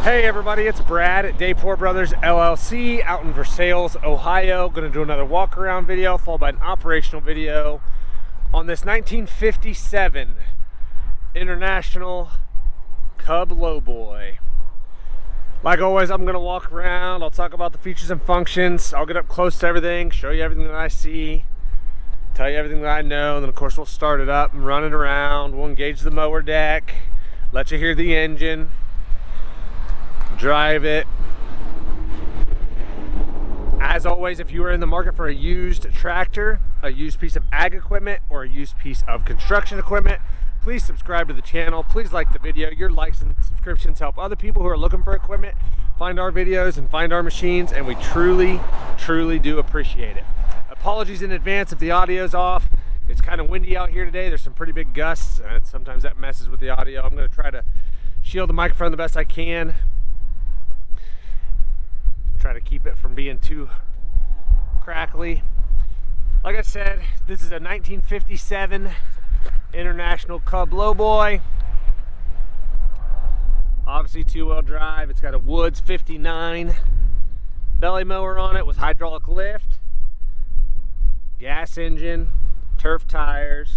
Hey everybody, it's Brad at Dayport Brothers LLC out in Versailles, Ohio. Going to do another walk around video followed by an operational video on this 1957 International Cub LoBoy. Like always, I'm going to walk around. I'll talk about the features and functions. I'll get up close to everything, show you everything that I see, tell you everything that I know, and then of course we'll start it up and run it around. We'll engage the mower deck, let you hear the engine, drive it. As always, if you are in the market for a used tractor, a used piece of ag equipment, or a used piece of construction equipment, please subscribe to the channel. Please like the video. Your likes and subscriptions help other people who are looking for equipment find our videos and find our machines, and we truly do appreciate it. Apologies in advance if the audio's off. It's kind of windy out here today. There's some pretty big gusts, and sometimes that messes with the audio. I'm going to try to shield the microphone the best I can. Try to keep it from being too crackly. Like I said, this is a 1957 International Cub LoBoy. Obviously two-wheel drive. It's got a Woods 59 belly mower on it with hydraulic lift, gas engine, turf tires.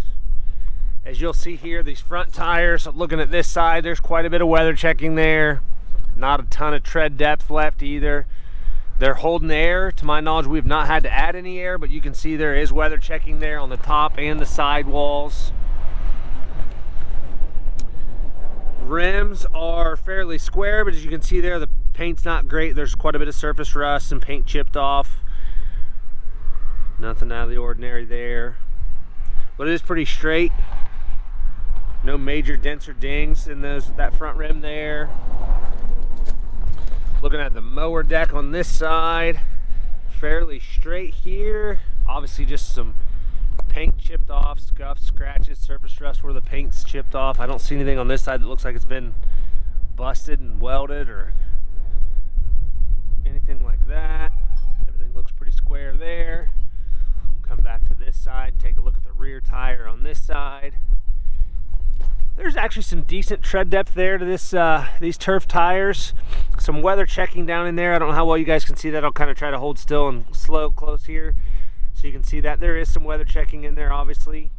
As you'll see here, these front tires, looking at this side, there's quite a bit of weather checking there. Not a ton of tread depth left either. They're holding air. To my knowledge, we've not had to add any air, but you can see there is weather checking there on the top and the side walls. Rims are fairly square, but as you can see there, the paint's not great. There's quite a bit of surface rust and paint chipped off. Nothing out of the ordinary there. But it is pretty straight. No major dents or dings in that front rim there. Looking at the mower deck on this side, fairly straight here. Obviously just some paint chipped off, scuffs, scratches, surface rust where the paint's chipped off. I don't see anything on this side that looks like it's been busted and welded or anything like that. Everything looks pretty square there. Come back to this side, take a look at the rear tire on this side. There's actually some decent tread depth there to these turf tires. Some weather checking down in there. I don't know how well you guys can see that. I'll kind of try to hold still and slow close here so you can see that. There is some weather checking in there, obviously.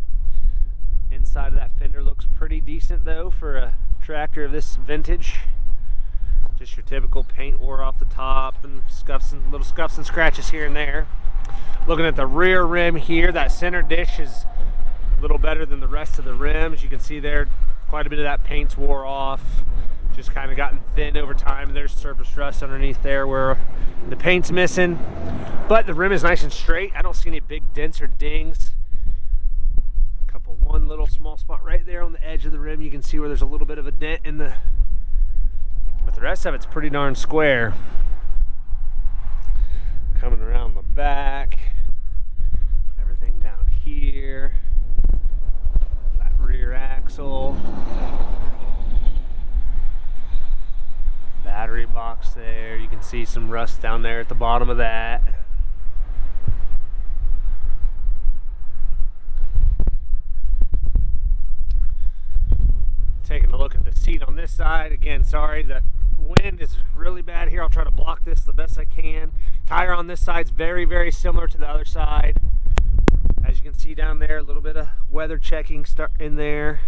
Inside of that fender looks pretty decent though for a tractor of this vintage. Just your typical paint wore off the top and little scuffs and scratches here and there. Looking at the rear rim here, that center dish is a little better than the rest of the rims. You can see there quite a bit of that paint's wore off, just kind of gotten thin over time. There's surface rust underneath there where the paint's missing, but the rim is nice and straight. I don't see any big dents or dings. One little small spot right there on the edge of the rim. You can see where there's a little bit of a dent in but the rest of it's pretty darn square. Coming around the back, everything down here. Rear axle, battery box there. You can see some rust down there at the bottom of that. Taking a look at the seat on this side. Again, sorry, the wind is really bad here. I'll try to block this the best I can. Tire on this side is very similar to the other side. As you can see down there, a little bit of weather checking start in there.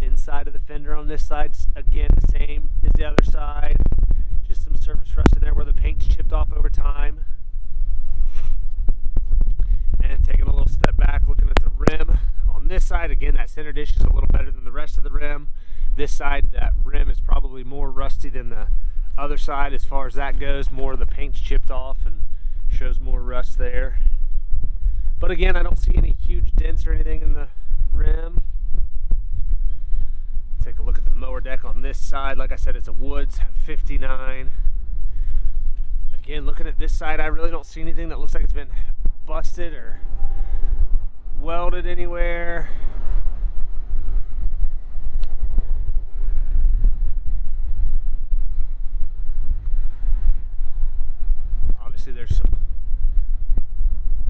Inside of the fender on this side, again, the same as the other side. Just some surface rust in there where the paint's chipped off over time. And taking a little step back, looking at the rim. On this side, again, that center dish is a little better than the rest of the rim. This side, that rim is probably more rusty than the other side as far as that goes. More of the paint's chipped off and shows more rust there. But again, I don't see any huge dents or anything in the rim. Take a look at the mower deck on this side. Like I said, it's a Woods 59. Again, looking at this side, I really don't see anything that looks like it's been busted or welded anywhere. Obviously there's some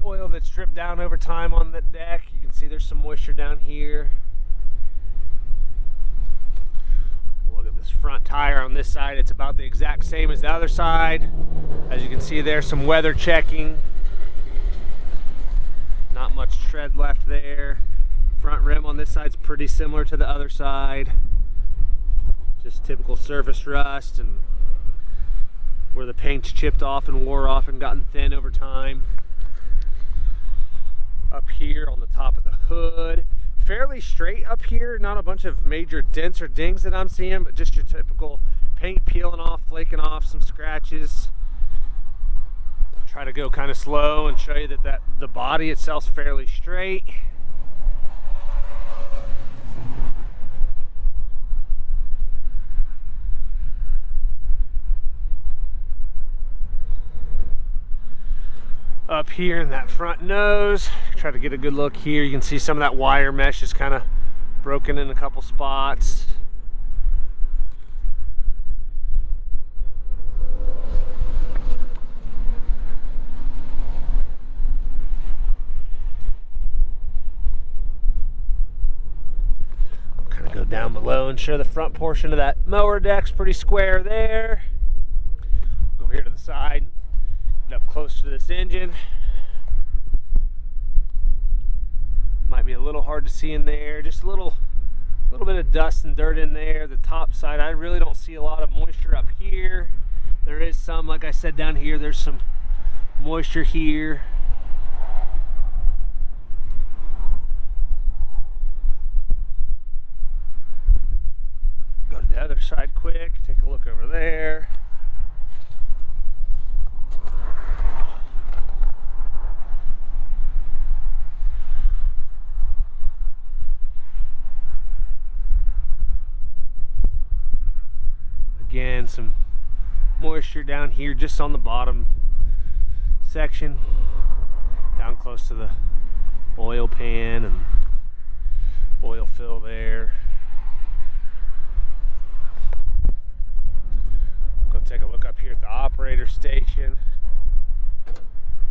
oil that's dripped down over time on the deck. You can see there's some moisture down here. front tire on this side, it's about the exact same as the other side. As you can see there, some weather checking. Not much tread left there. Front rim on this side's pretty similar to the other side. Just typical surface rust and where the paint's chipped off and wore off and gotten thin over time. Up here on the top of the hood, fairly straight up here, not a bunch of major dents or dings that I'm seeing, but just your typical paint peeling off, flaking off, some scratches. Try to go kind of slow and show you that the body itself's fairly straight. Up here in that front nose, try to get a good look here. You can see some of that wire mesh is kind of broken in a couple spots. I'll kind of go down below and show the front portion of that mower deck's pretty square there. Over here to the side. Up close to this engine. Might be a little hard to see in there. Just a little bit of dust and dirt in there. The top side, I really don't see a lot of moisture up here. There is some, like I said, down here. There's some moisture here. Go to the other side quick. Take a look over there. Again, some moisture down here just on the bottom section, down close to the oil pan and oil fill there. Go take a look up here at the operator station.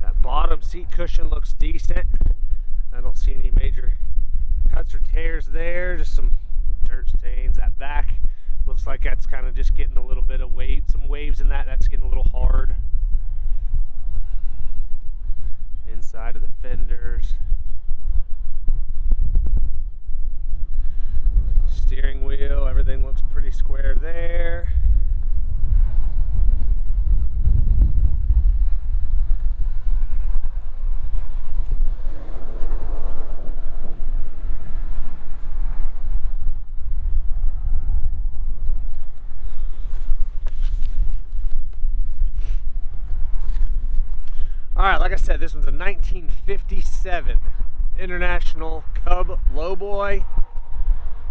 That bottom seat cushion looks decent. I don't see any major cuts or tears there, just some dirt stains. That back looks like that's kind of just getting a little bit of some waves in that. That's getting a little hard. Inside of the fenders. Steering wheel, everything looks pretty square there. Alright, like I said, this one's a 1957 International Cub LoBoy.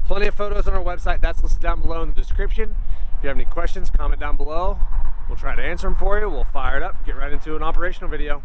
Plenty of photos on our website. That's listed down below in the description. If you have any questions, comment down below. We'll try to answer them for you. We'll fire it up, get right into an operational video.